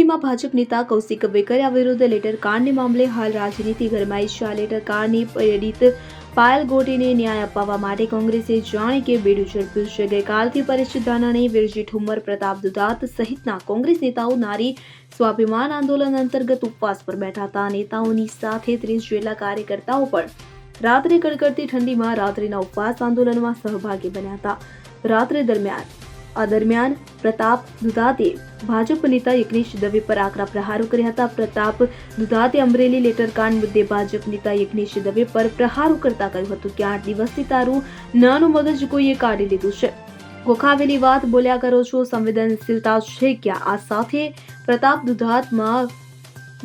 અમરેલીમાં ભાજપ નેતા કૌશિક વેકરિયા વિરુદ્ધ લેટર કાંડને મામલે હાલ રાજનીતિ ગરમાઈ છે. આ લેટર કાંડની પીડિત પાયલ ગોટીને ન્યાય અપાવવા માટે કોંગ્રેસે જાણે કે બેડું ઝડપ્યું છે. ગઈકાલથી પરેશ ધાનાણી, વિરજી ઠુમ્મર, પ્રતાપ દુધાત સહિતના કોંગ્રેસ નેતાઓ નારી સ્વાભિમાન આંદોલન અંતર્ગત ઉપવાસ પર બેઠા હતા. નેતાઓની સાથે 30 જેટલા કાર્યકર્તાઓ પણ રાત્રે કડકડતી ઠંડીમાં રાત્રિના ઉપવાસ આંદોલનમાં સહભાગી બન્યા હતા. રાત્રે દરમિયાન પ્રતાપ દુધાતે ભાજપ નેતા યજ્ઞેશ દવે પર આકરા પ્રહારો કર્યા હતા. પ્રતાપ દુધાતે અમરેલી લેટરકાંડ મુદ્દે ભાજપ નેતા યજ્ઞેશ દવે પર પ્રહારો કરતા કહ્યું હતું કે 8 દિવસથી તારું નાનું મગજ કોઈએ કાઢી લીધું છે. ગોખાવેલી વાત બોલ્યા કરો છો, સંવેદનશીલતા છે ક્યાં? આ સાથે પ્રતાપ દુધાતમાં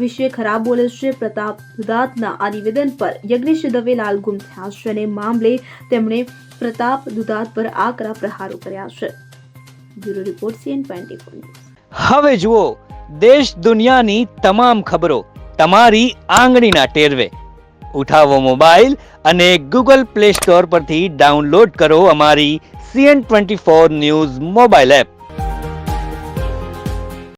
વિશે ખરાબ બોલે છે. પ્રતાપ દુધાતના આ નિવેદન પર યજ્ઞેશ દવે લાલગુમ થયા છે અને મામલે તેમણે પ્રતાપ દુધાત પર આકરા પ્રહારો કર્યા છે. Bureau report CN24 news. હવે જુઓ દેશ દુનિયાની તમામ ખબરો તમારી આંગળીના ટેરવે. ઉઠાવો મોબાઈલ અને Google Play Store પરથી ડાઉનલોડ કરો અમારી CN24 ન્યૂઝ મોબાઈલ એપ.